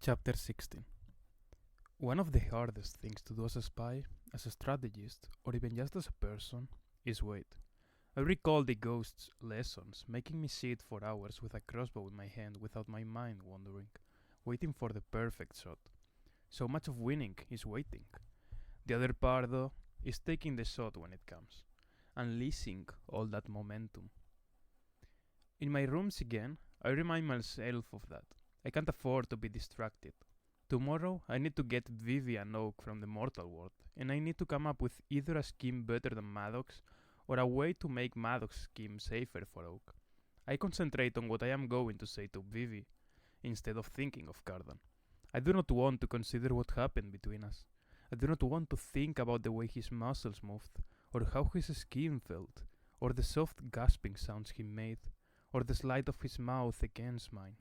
Chapter 16. One of the hardest things to do as a spy, as a strategist, or even just as a person, is wait. I recall the ghost's lessons, making me sit for hours with a crossbow in my hand without my mind wandering, waiting for the perfect shot. So much of winning is waiting. The other part, though, is taking the shot when it comes, unleashing all that momentum. In my rooms again, I remind myself of that. I can't afford to be distracted. Tomorrow, I need to get Vivi and Oak from the mortal world, and I need to come up with either a scheme better than Maddox, or a way to make Maddox's scheme safer for Oak. I concentrate on what I am going to say to Vivi, instead of thinking of Cardan. I do not want to consider what happened between us. I do not want to think about the way his muscles moved, or how his skin felt, or the soft gasping sounds he made, or the slide of his mouth against mine.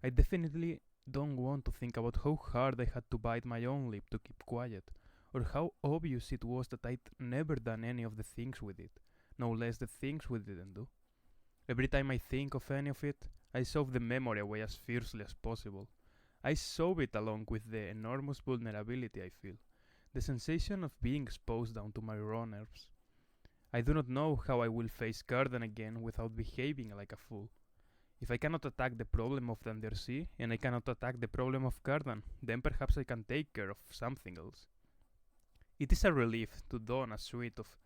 I definitely don't want to think about how hard I had to bite my own lip to keep quiet, or how obvious it was that I'd never done any of the things we did, no less the things we didn't do. Every time I think of any of it, I shove the memory away as fiercely as possible. I shove it along with the enormous vulnerability I feel, the sensation of being exposed down to my raw nerves. I do not know how I will face Cardan again without behaving like a fool. If I cannot attack the problem of the Undersea, and I cannot attack the problem of Cardan, then perhaps I can take care of something else. It is a relief to don a suit of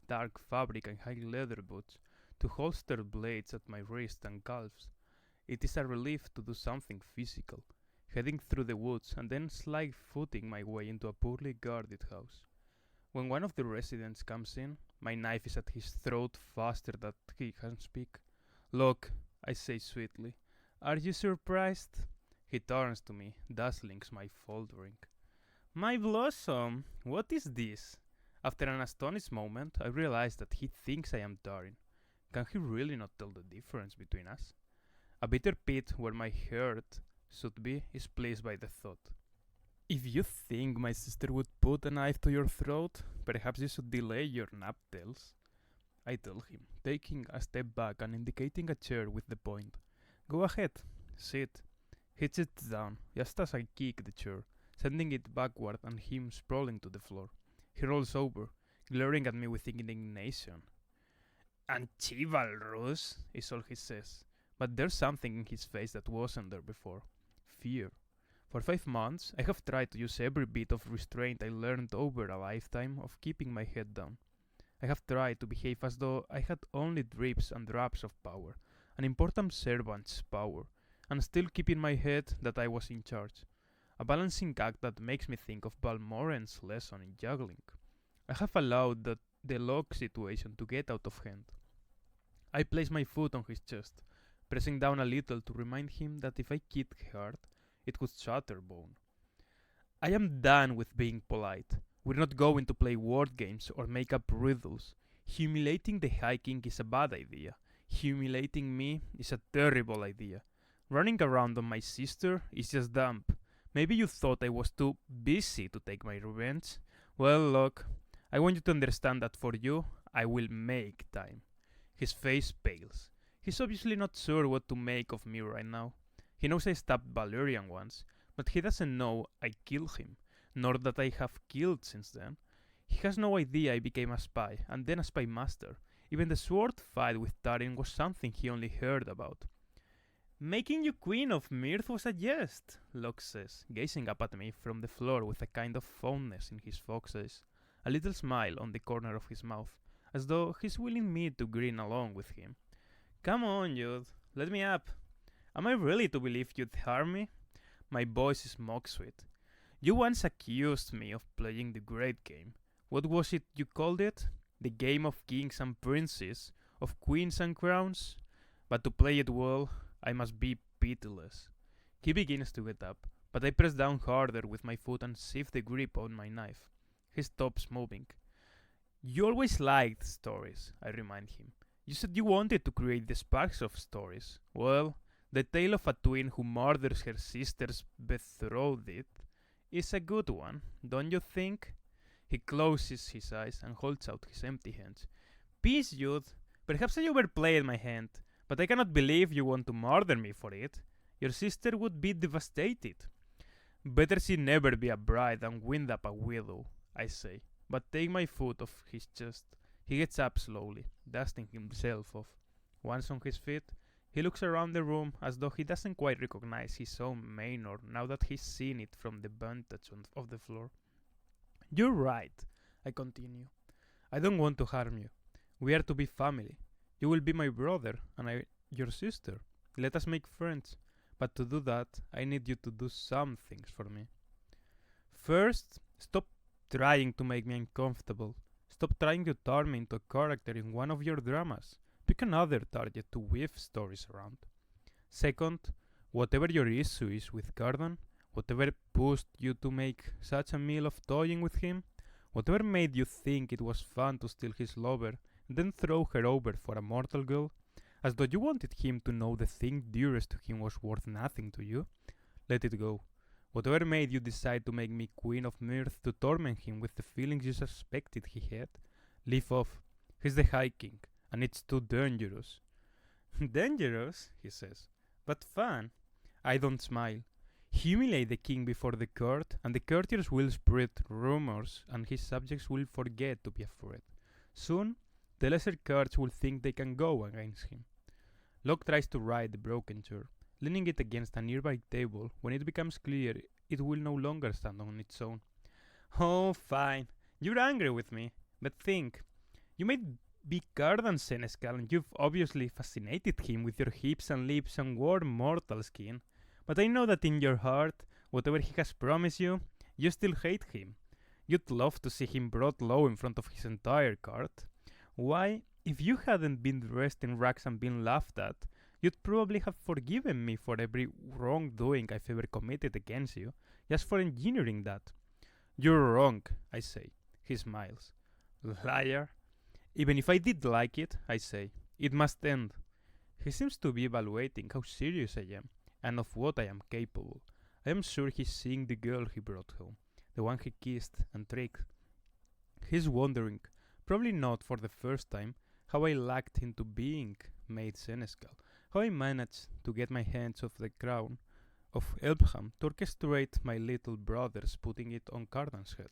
dark fabric and high leather boots, to holster blades at my wrists and calves. It is a relief to do something physical, heading through the woods and then slide-footing my way into a poorly guarded house. When one of the residents comes in, my knife is at his throat faster than he can speak. "Look," I say sweetly, "are you surprised?" He turns to me, dazzling my faltering. "My blossom, what is this?" After an astonished moment, I realize that he thinks I am Darin. Can he really not tell the difference between us? A bitter pit where my heart should be is pleased by the thought. "If you think my sister would put a knife to your throat, perhaps you should delay your nap, Tails," I tell him, taking a step back and indicating a chair with the point. "Go ahead, sit." He sits down, just as I kick the chair, sending it backward and him sprawling to the floor. He rolls over, glaring at me with indignation. "Unchivalrous," is all he says, but there's something in his face that wasn't there before. Fear. For 5 months, I have tried to use every bit of restraint I learned over a lifetime of keeping my head down. I have tried to behave as though I had only drips and drops of power, an important servant's power, and still keep in my head that I was in charge. A balancing act that makes me think of Balmoran's lesson in juggling. I have allowed the Locke situation to get out of hand. I place my foot on his chest, pressing down a little to remind him that if I kicked hard, it would shatter bone. I am done with being polite. We're not going to play word games or make up riddles. Humiliating the High King is a bad idea. Humiliating me is a terrible idea. Running around on my sister is just dumb. Maybe you thought I was too busy to take my revenge. Well, look, I want you to understand that for you, I will make time. His face pales. He's obviously not sure what to make of me right now. He knows I stabbed Valerian once, but he doesn't know I killed him, nor that I have killed since then. He has no idea I became a spy, and then a spy master. Even the sword fight with Tarin was something he only heard about. "Making you Queen of Mirth was a jest," Locke says, gazing up at me from the floor with a kind of fondness in his fox eyes, a little smile on the corner of his mouth, as though he's willing me to grin along with him. "Come on, Jude, let me up. Am I really to believe you'd harm me?" My voice is mock sweet. "You once accused me of playing the great game. What was it you called it? The game of kings and princes, of queens and crowns? But to play it well, I must be pitiless." He begins to get up, but I press down harder with my foot and shift the grip on my knife. He stops moving. "You always liked stories," I remind him. "You said you wanted to create the sparks of stories. Well, the tale of a twin who murders her sister's betrothed is a good one, don't you think?" He closes his eyes and holds out his empty hands. "Peace, Jude. Perhaps I overplayed my hand, but I cannot believe you want to murder me for it. Your sister would be devastated." Better she never be a bride than wind up a widow, I say, but take my foot off his chest. He gets up slowly, dusting himself off. Once on his feet, he looks around the room as though he doesn't quite recognize his own manor now that he's seen it from the vantage of the floor. You're right, I continue. I don't want to harm you. We are to be family. You will be my brother, and I your sister. Let us make friends. But to do that, I need you to do some things for me. First, stop trying to make me uncomfortable. Stop trying to turn me into a character in one of your dramas. Pick another target to weave stories around. Second, whatever your issue is with Gordon, whatever pushed you to make such a meal of toying with him, whatever made you think it was fun to steal his lover and then throw her over for a mortal girl, as though you wanted him to know the thing dearest to him was worth nothing to you, let it go. Whatever made you decide to make me Queen of Mirth to torment him with the feelings you suspected he had, leave off. He's the High King, and it's too dangerous. Dangerous, he says, but fun. I don't smile. Humiliate the king before the court, and the courtiers will spread rumors, and his subjects will forget to be afraid. Soon, the lesser courts will think they can go against him. Locke tries to ride the broken chair, leaning it against a nearby table. When it becomes clear it will no longer stand on its own. Oh, fine. You're angry with me. But think. You might be Cardan Senescal, and you've obviously fascinated him with your hips and lips and warm mortal skin. But I know that in your heart, whatever he has promised you, you still hate him. You'd love to see him brought low in front of his entire court. Why, if you hadn't been dressed in rags and been laughed at, you'd probably have forgiven me for every wrongdoing I've ever committed against you, just for engineering that. You're wrong, I say. He smiles. Liar. Even if I did like it, I say, it must end. He seems to be evaluating how serious I am, and of what I am capable. I am sure he's seeing the girl he brought home, the one he kissed and tricked. He's wondering, probably not for the first time, how I lacked into being made Senescal, how I managed to get my hands off the crown of Elpham to orchestrate my little brothers putting it on Cardan's head.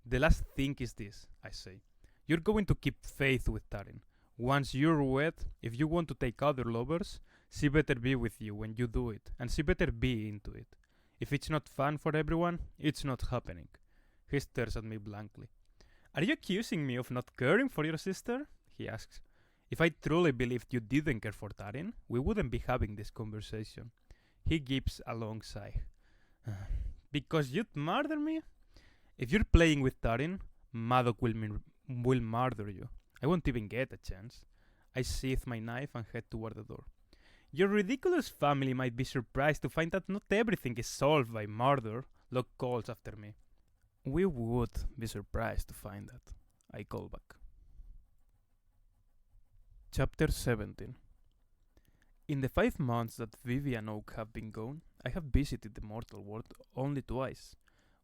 The last thing is this, I say. You're going to keep faith with Tarin. Once you're wed, if you want to take other lovers, she better be with you when you do it, and she better be into it. If it's not fun for everyone, it's not happening. He stares at me blankly. Are you accusing me of not caring for your sister? He asks. If I truly believed you didn't care for Tarin, we wouldn't be having this conversation. He gives a long sigh. Because you'd murder me? If you're playing with Tarin, Madoc will murder you. I won't even get a chance. I sheath my knife and head toward the door. Your ridiculous family might be surprised to find that not everything is solved by murder, Locke calls after me. We would be surprised to find that, I call back. Chapter 17. In the 5 months that Vivi and Oak have been gone, I have visited the mortal world only twice.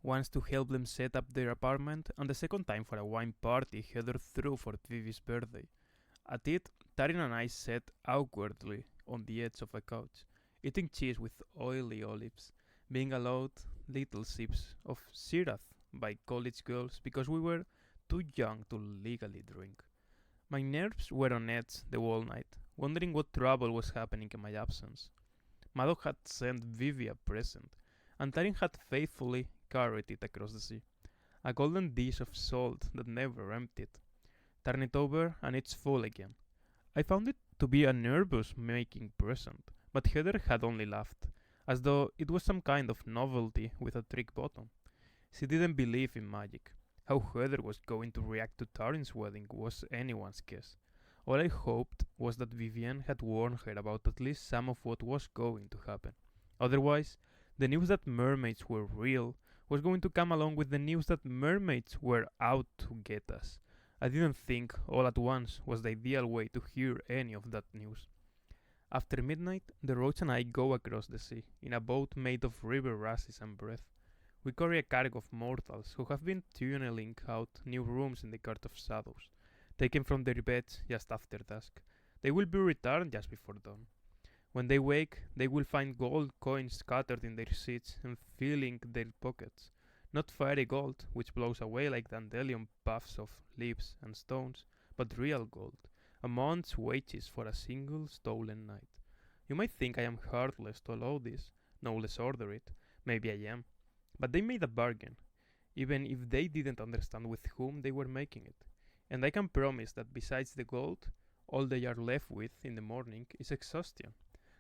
Once to help them set up their apartment, and the second time for a wine party Heather threw for Vivi's birthday. At it, Tarin and I sat awkwardly on the edge of a couch, eating cheese with oily olives, being allowed little sips of syrup by college girls because we were too young to legally drink. My nerves were on edge the whole night, wondering what trouble was happening in my absence. Madoc had sent Vivi a present, and Tarin had faithfully carried it across the sea, a golden dish of salt that never emptied. Turn it over, and it's full again. I found it to be a nervous-making present, but Heather had only laughed, as though it was some kind of novelty with a trick bottom. She didn't believe in magic. How Heather was going to react to Tarin's wedding was anyone's guess. All I hoped was that Vivienne had warned her about at least some of what was going to happen. Otherwise, the news that mermaids were real was going to come along with the news that mermaids were out to get us. I didn't think all at once was the ideal way to hear any of that news. After midnight, the Roach and I go across the sea, in a boat made of river rushes and breath. We carry a cargo of mortals who have been tunneling out new rooms in the Court of Shadows, taken from their beds just after dusk. They will be returned just before dawn. When they wake, they will find gold coins scattered in their seats and filling their pockets. Not fairy gold, which blows away like dandelion puffs of leaves and stones, but real gold, a month's wages for a single stolen night. You might think I am heartless to allow this, no less order it. Maybe I am. But they made a bargain, even if they didn't understand with whom they were making it. And I can promise that besides the gold, all they are left with in the morning is exhaustion.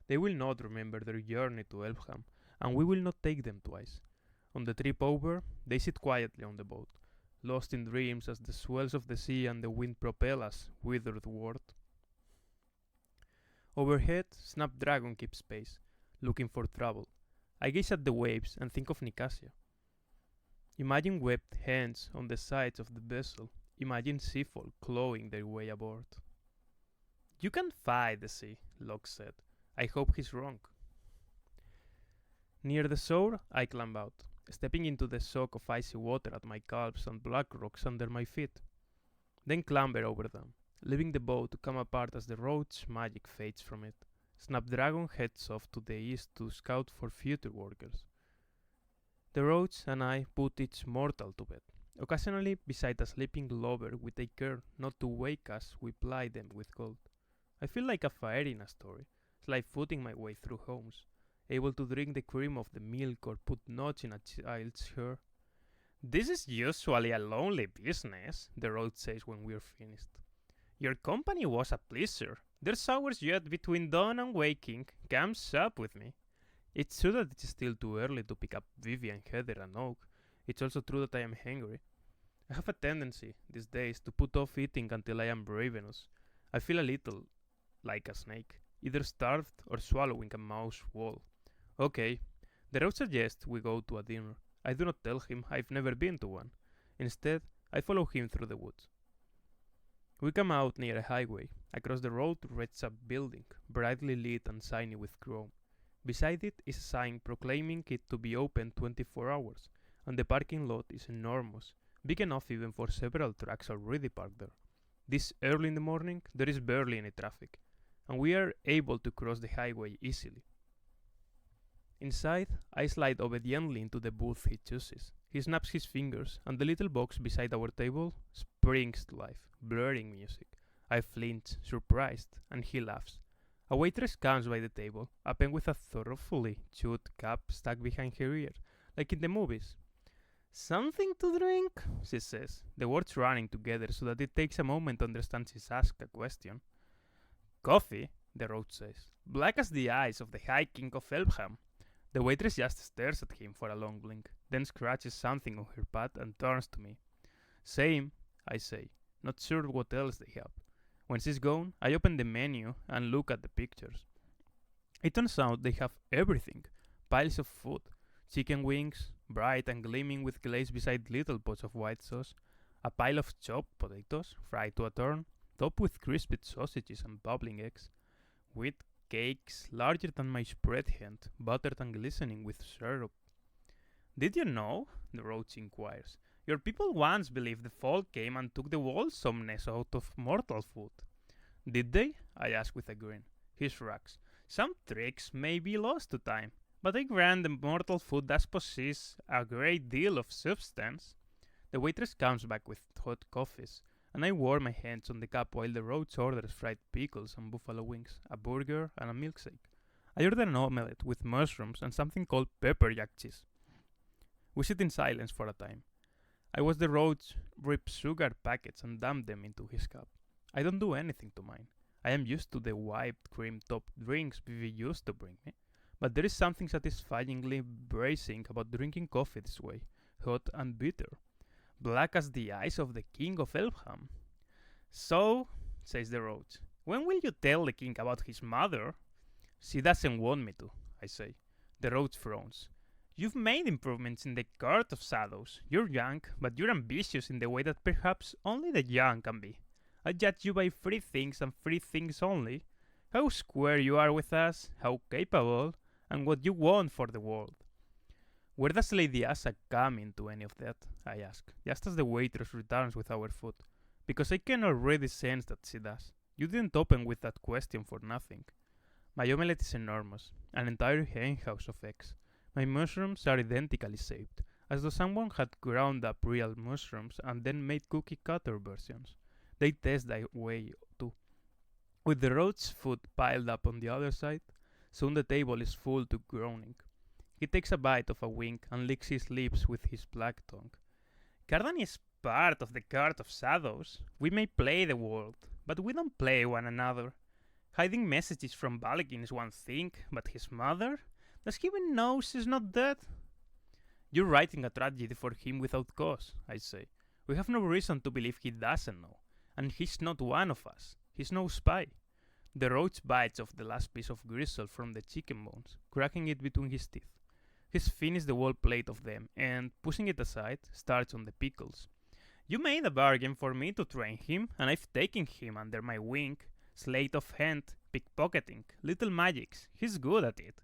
They will not remember their journey to Elfham, and we will not take them twice. On the trip over, they sit quietly on the boat, lost in dreams as the swells of the sea and the wind propel us whitherward. Overhead, Snapdragon keeps pace, looking for trouble. I gaze at the waves and think of Nicasia. Imagine webbed hands on the sides of the vessel. Imagine seafolk clawing their way aboard. You can fight the sea, Locke said. I hope he's wrong. Near the shore, I climb out, stepping into the soak of icy water at my calves and black rocks under my feet. Then clamber over them, leaving the boat to come apart as the road's magic fades from it. Snapdragon heads off to the east to scout for future workers. The roads and I put each mortal to bed. Occasionally, beside a sleeping lover, we take care not to wake as we ply them with gold. I feel like a fairy in a story, slide-footing my way through homes, able to drink the cream of the milk or put knots in a child's hair. This is usually a lonely business, the road says when we're finished. Your company was a pleasure. There's hours yet between dawn and waking. Come sup with me. It's true that it's still too early to pick up Vivian, Heather, and Oak. It's also true that I am hungry. I have a tendency, these days, to put off eating until I am ravenous. I feel a little like a snake, either starved or swallowing a mouse whole. Okay, the road suggests we go to a dinner. I do not tell him I've never been to one. Instead, I follow him through the woods. We come out near a highway. Across the road rests a building, brightly lit and shiny with chrome. Beside it is a sign proclaiming it to be open 24 hours, and the parking lot is enormous, big enough even for several trucks already parked there. This early in the morning, there is barely any traffic, and we are able to cross the highway easily. Inside, I slide obediently into the booth he chooses. He snaps his fingers, and the little box beside our table springs to life, blaring music. I flinch, surprised, and he laughs. A waitress comes by the table, a pen with a thoroughly chewed cap stuck behind her ear, like in the movies. Something to drink? She says, the words running together so that it takes a moment to understand she's asked a question. Coffee, the road says, black as the eyes of the High King of Elfham. The waitress just stares at him for a long blink, then scratches something on her pad and turns to me. Same, I say, not sure what else they have. When she's gone, I open the menu and look at the pictures. It turns out they have everything. Piles of food, chicken wings, bright and gleaming with glaze beside little pots of white sauce, a pile of chopped potatoes, fried to a turn, topped with crispy sausages and bubbling eggs, wheat cakes larger than my spread hand, buttered and glistening with syrup. Did you know, the roach inquires, your people once believed the fall came and took the wholesomeness out of mortal food? Did they? I ask with a grin. He shrugs. Some tricks may be lost to time, but I grant the mortal food does possess a great deal of substance. The waitress comes back with hot coffees, and I warm my hands on the cup while the roach orders fried pickles and buffalo wings, a burger, and a milkshake. I order an omelette with mushrooms and something called pepper jack cheese. We sit in silence for a time. I watch the roach rip sugar packets and dump them into his cup. I don't do anything to mine. I am used to the whipped cream-topped drinks Vivi used to bring me. But there is something satisfyingly bracing about drinking coffee this way, hot and bitter. Black as the eyes of the King of Elfham. So, says the roach, when will you tell the king about his mother? She doesn't want me to, I say. The roach frowns. You've made improvements in the Court of Shadows. You're young, but you're ambitious in the way that perhaps only the young can be. I judge you by three things and three things only. How square you are with us, how capable, and what you want for the world. Where does Lady Asa come into any of that? I ask, just as the waitress returns with our food, because I can already sense that she does. You didn't open with that question for nothing. My omelette is enormous, an entire henhouse of eggs. My mushrooms are identically shaped, as though someone had ground up real mushrooms and then made cookie cutter versions. They taste that way too. With the roach food piled up on the other side, soon the table is full to groaning. He takes a bite of a wing and licks his lips with his black tongue. Cardan is part of the Court of Shadows. We may play the world, but we don't play one another. Hiding messages from Balakin is one thing, but his mother? Does he even know she's not dead? You're writing a tragedy for him without cause, I say. We have no reason to believe he doesn't know. And he's not one of us. He's no spy. The roach bites off the last piece of gristle from the chicken bones, cracking it between his teeth. He's finished the whole plate of them, and, pushing it aside, starts on the pickles. You made a bargain for me to train him, and I've taken him under my wing. Sleight of hand, pickpocketing, little magics. He's good at it.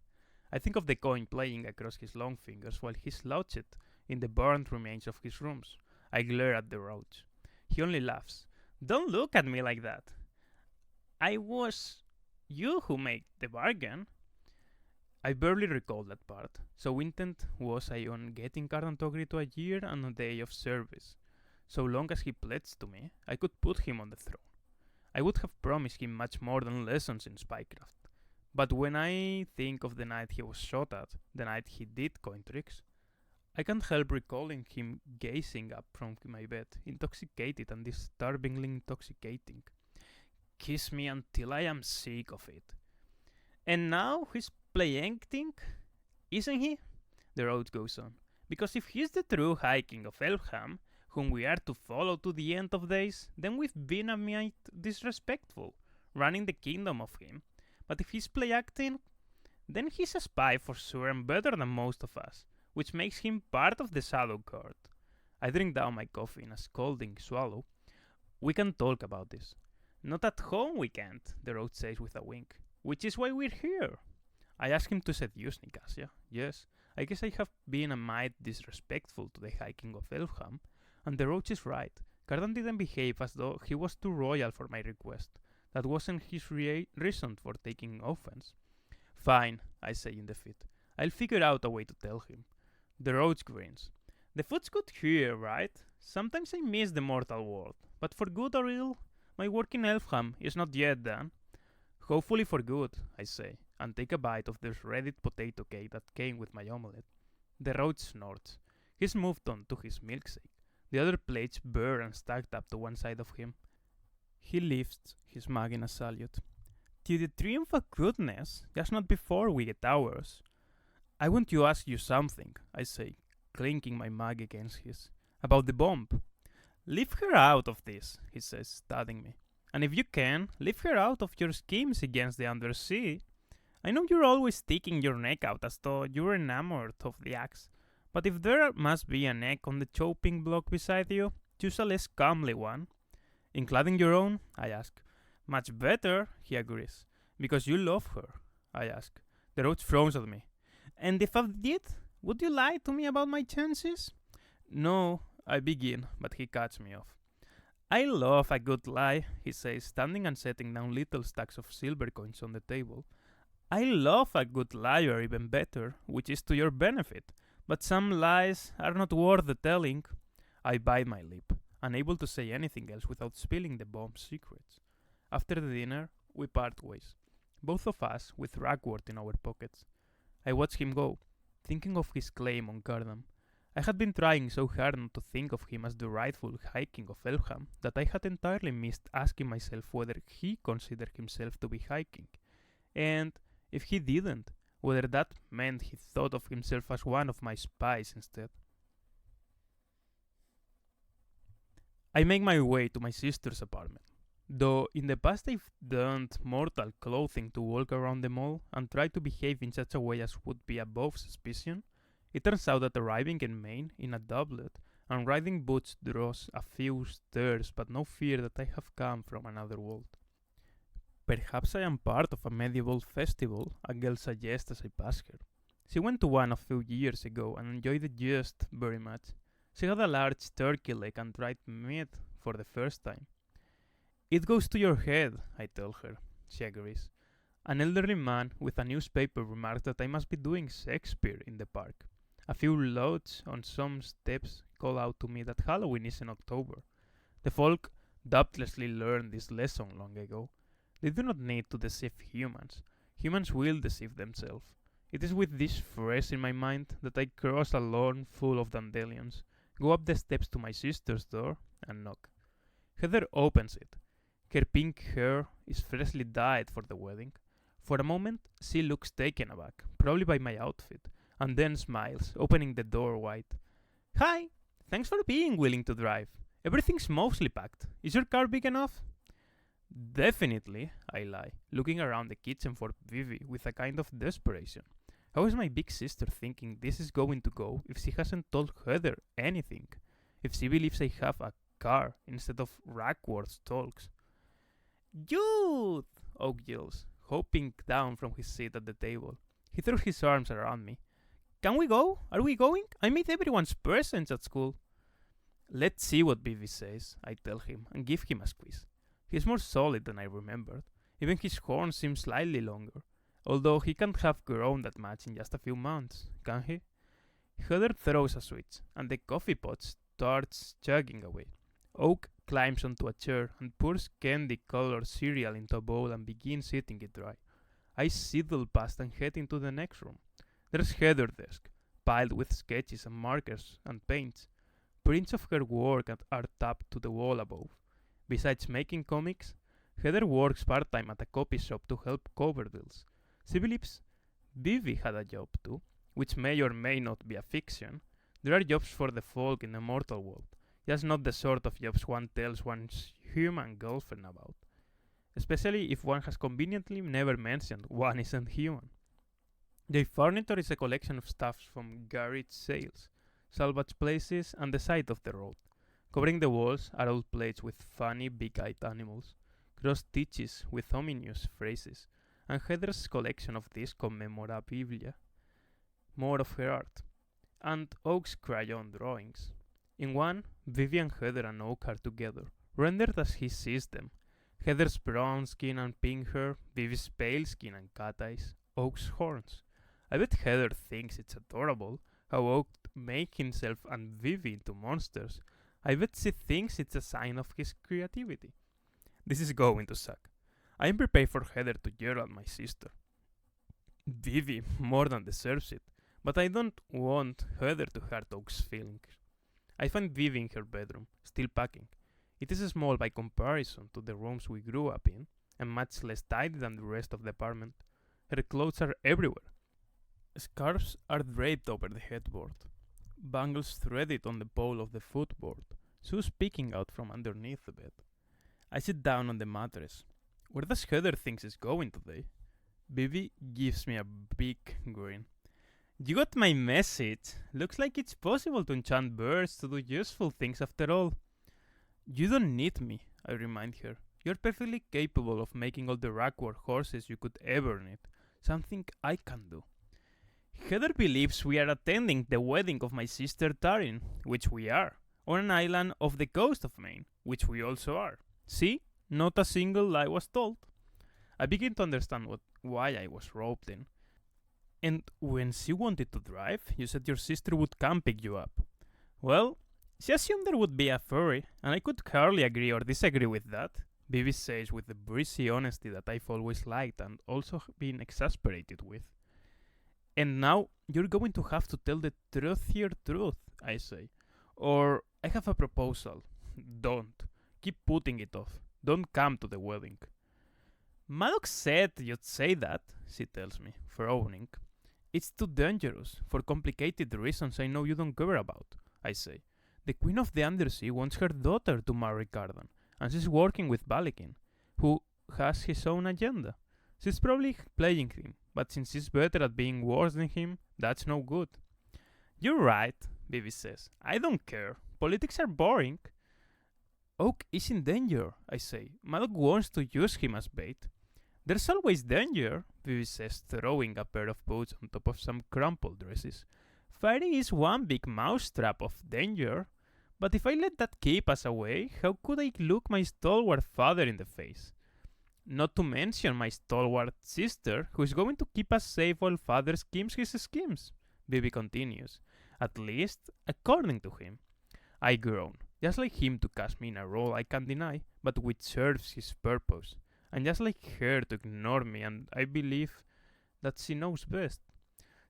I think of the coin playing across his long fingers while he slouched in the burnt remains of his rooms. I glare at the roach. He only laughs. Don't look at me like that. I was you who made the bargain. I barely recall that part. So intent was I on getting Cardan to agree to a year and a day of service. So long as he pledged to me, I could put him on the throne. I would have promised him much more than lessons in spycraft. But when I think of the night he was shot at, the night he did coin tricks, I can't help recalling him gazing up from my bed, intoxicated and disturbingly intoxicating. Kiss me until I am sick of it. And now he's playing, isn't he? The road goes on. Because if he's the true High King of Elfham, whom we are to follow to the end of days, then we've been a mite disrespectful, running the kingdom of him. But if he's play acting, then he's a spy for sure and better than most of us, which makes him part of the Shadow Court. I drink down my coffee in a scalding swallow. We can talk about this. Not at home we can't, the road says with a wink, which is why we're here. I ask him to seduce Nicasia. Yes, I guess I have been a mite disrespectful to the High King of Elfham, and the roach is right. Cardan didn't behave as though he was too royal for my request. That wasn't his reason for taking offense. Fine, I say in defeat. I'll figure out a way to tell him. The roach grins. The food's good here, right? Sometimes I miss the mortal world, but for good or ill, my work in Elfham is not yet done. Hopefully for good, I say, and take a bite of the shredded potato cake that came with my omelette. The roach snorts. He's moved on to his milkshake. The other plates bare and stacked up to one side of him. He lifts his mug in a salute. To the triumph of goodness, just not before we get ours. I want to ask you something, I say, clinking my mug against his. About the bomb. Leave her out of this, he says, studying me. And if you can, leave her out of your schemes against the undersea. I know you're always sticking your neck out as though you're enamored of the axe. But if there must be a neck on the chopping block beside you, choose a less comely one. Including your own? I ask. Much better, he agrees. Because you love her, I ask. The roach frowns at me. And if I did, would you lie to me about my chances? No, I begin, but he cuts me off. I love a good lie, he says, standing and setting down little stacks of silver coins on the table. I love a good liar even better, which is to your benefit. But some lies are not worth the telling. I bite my lip, unable to say anything else without spilling the bomb's secrets. After the dinner, we part ways, both of us with ragwort in our pockets. I watch him go, thinking of his claim on Cardan. I had been trying so hard not to think of him as the rightful High King of Elfham that I had entirely missed asking myself whether he considered himself to be High King, and, if he didn't, whether that meant he thought of himself as one of my spies instead. I make my way to my sister's apartment. Though in the past I've donned mortal clothing to walk around the mall and tried to behave in such a way as would be above suspicion, it turns out that arriving in Maine in a doublet and riding boots draws a few stares but no fear that I have come from another world. Perhaps I am part of a medieval festival, a girl suggests as I pass her. She went to one a few years ago and enjoyed it just very much. She had a large turkey leg and dried meat for the first time. It goes to your head, I tell her. She agrees. An elderly man with a newspaper remarks that I must be doing Shakespeare in the park. A few loads on some steps call out to me that Halloween is in October. The folk doubtlessly learned this lesson long ago. They do not need to deceive humans. Humans will deceive themselves. It is with this fresh in my mind that I cross a lawn full of dandelions, go up the steps to my sister's door, and knock. Heather opens it. Her pink hair is freshly dyed for the wedding. For a moment, she looks taken aback, probably by my outfit, and then smiles, opening the door wide. Hi! Thanks for being willing to drive. Everything's mostly packed. Is your car big enough? Definitely, I lie, looking around the kitchen for Vivi with a kind of desperation. How is my big sister thinking this is going to go if she hasn't told Heather anything? If she believes I have a car instead of Rackworth's talks? Youth! Oak yells, hopping down from his seat at the table. He throws his arms around me. Can we go? Are we going? I made everyone's presents at school. Let's see what Vivi says, I tell him, and give him a squeeze. He's more solid than I remembered. Even his horns seem slightly longer. Although he can't have grown that much in just a few months, can he? Heather throws a switch, and the coffee pot starts chugging away. Oak climbs onto a chair and pours candy-colored cereal into a bowl and begins eating it dry. I sidle past and head into the next room. There's Heather's desk, piled with sketches and markers and paints. Prints of her work are tapped to the wall above. Besides making comics, Heather works part-time at a copy shop to help cover bills. She believes Vivi had a job too, which may or may not be a fiction. There are jobs for the folk in the mortal world, just not the sort of jobs one tells one's human girlfriend about, especially if one has conveniently never mentioned one isn't human. The furniture is a collection of stuffs from garage sales, salvage places, and the side of the road. Covering the walls are old plates with funny big-eyed animals, cross stitches with ominous phrases, and Heather's collection of these commemorabilia, more of her art, and Oak's crayon drawings. In one, Vivian, Heather, and Oak are together, rendered as he sees them. Heather's brown skin and pink hair, Vivi's pale skin and cat eyes, Oak's horns. I bet Heather thinks it's adorable how Oak made himself and Vivi into monsters. I bet she thinks it's a sign of his creativity. This is going to suck. I am prepared for Heather to yell at my sister. Vivi more than deserves it, but I don't want Heather to hurt Oak's feelings. I find Vivi in her bedroom, still packing. It is small by comparison to the rooms we grew up in, and much less tidy than the rest of the apartment. Her clothes are everywhere. Scarves are draped over the headboard, bangles threaded on the pole of the footboard, shoes peeking out from underneath the bed. I sit down on the mattress. Where does Heather think she's going today? Vivi gives me a big grin. You got my message. Looks like it's possible to enchant birds to do useful things after all. You don't need me, I remind her. You're perfectly capable of making all the Rackworth horses you could ever need. Something I can do. Heather believes we are attending the wedding of my sister Taryn, which we are, on an island off the coast of Maine, which we also are. See? Not a single lie was told. I begin to understand why I was roped in. And when she wanted to drive, you said your sister would come pick you up. Well, she assumed there would be a ferry, and I could hardly agree or disagree with that, Vivi says with the breezy honesty that I've always liked and also been exasperated with. And now you're going to have to tell the truthier truth, I say. Or I have a proposal. Don't. Keep putting it off. Don't come to the wedding. Maddox said you'd say that, she tells me, frowning. It's too dangerous, for complicated reasons I know you don't care about, I say. The Queen of the Undersea wants her daughter to marry Cardan, and she's working with Balakin, who has his own agenda. She's probably playing him, but since she's better at being worse than him, that's no good. You're right, Vivi says. I don't care. Politics are boring. Oak is in danger, I say. Maddox wants to use him as bait. There's always danger, Vivi says, throwing a pair of boots on top of some crumpled dresses. Fighting is one big mousetrap of danger, but if I let that keep us away, how could I look my stalwart father in the face? Not to mention my stalwart sister, who is going to keep us safe while father schemes his schemes, Bibi continues. At least, according to him. I groan, just like him to cast me in a role I can't deny, but which serves his purpose. And just like her to ignore me, and I believe that she knows best.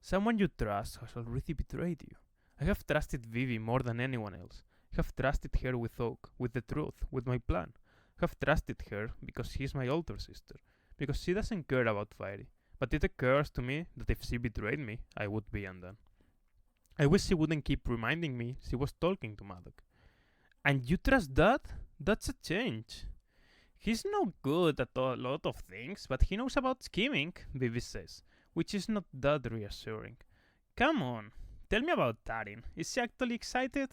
Someone you trust has already betrayed you. I have trusted Vivi more than anyone else. I have trusted her with Oak, with the truth, with my plan. I have trusted her because she's my older sister, because she doesn't care about Fairy. But it occurs to me that if she betrayed me, I would be undone. I wish she wouldn't keep reminding me she was talking to Maddox. And you trust that? That's a change. He's no good at a lot of things, but he knows about scheming, Vivi says, which is not that reassuring. Come on, tell me about Tarin. Is she actually excited?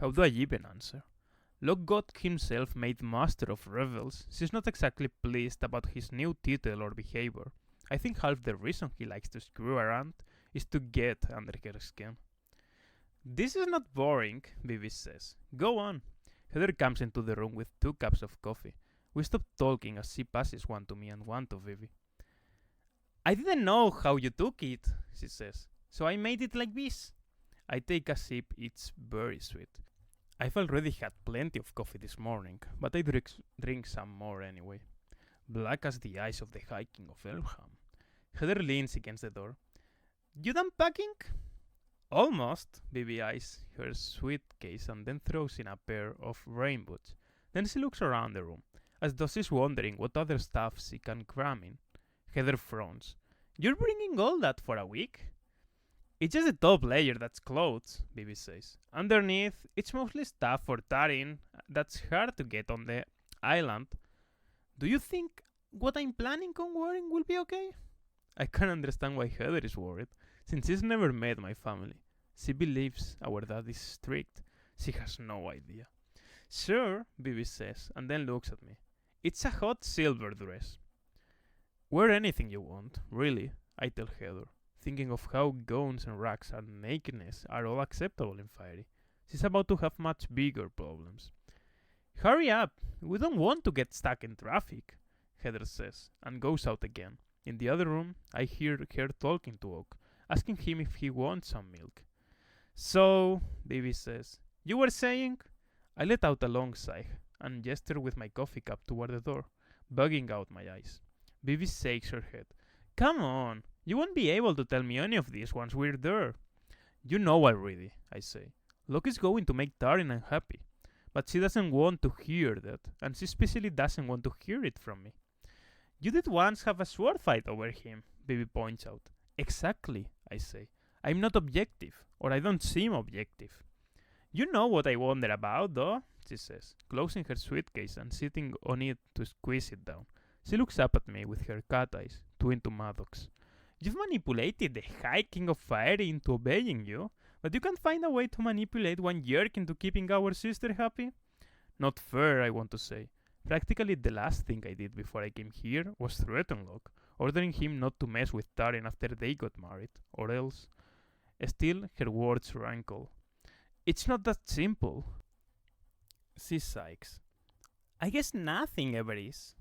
How do I even answer? Locke got himself made master of rebels. She's not exactly pleased about his new title or behavior. I think half the reason he likes to screw around is to get under her skin. This is not boring, Vivi says. Go on. Heather comes into the room with 2 cups of coffee. We stop talking as she passes one to me and one to Vivi. I didn't know how you took it, she says, so I made it like this. I take a sip, it's very sweet. I've already had plenty of coffee this morning, but I drink some more anyway. Black as the eyes of the High King of Elmham. Heather leans against the door. You done packing? Almost, Vivi eyes her suitcase and then throws in a pair of rain boots. Then she looks around the room, as though she's wondering what other stuff she can cram in. Heather frowns. You're bringing all that for a week? It's just the top layer that's clothes, Vivi says. Underneath, it's mostly stuff for Tarin that's hard to get on the island. Do you think what I'm planning on wearing will be okay? I can understand why Heather is worried, since she's never met my family. She believes our dad is strict. She has no idea. Sure, Vivi says, and then looks at me. It's a hot silver dress. Wear anything you want, really, I tell Heather, thinking of how gowns and rags and nakedness are all acceptable in Fairy. She's about to have much bigger problems. Hurry up, we don't want to get stuck in traffic, Heather says, and goes out again. In the other room, I hear her talking to Oak, asking him if he wants some milk. So, Vivi says, you were saying? I let out a long sigh and gesture with my coffee cup toward the door, bugging out my eyes. Vivi shakes her head. Come on, you won't be able to tell me any of this once we're there. You know already, I say. Locke is going to make Tarin unhappy, but she doesn't want to hear that, and she especially doesn't want to hear it from me. You did once have a sword fight over him, Vivi points out. Exactly, I say. I'm not objective, or I don't seem objective. You know what I wonder about, though, she says, closing her suitcase and sitting on it to squeeze it down. She looks up at me with her cat eyes, twin to Maddox. You've manipulated the High King of Fairy into obeying you, but you can't find a way to manipulate one yerk into keeping our sister happy? Not fair, I want to say. Practically the last thing I did before I came here was threaten Locke, ordering him not to mess with Tarin after they got married, or else. Still, her words rankle. It's not that simple. She sighs. I guess nothing ever is.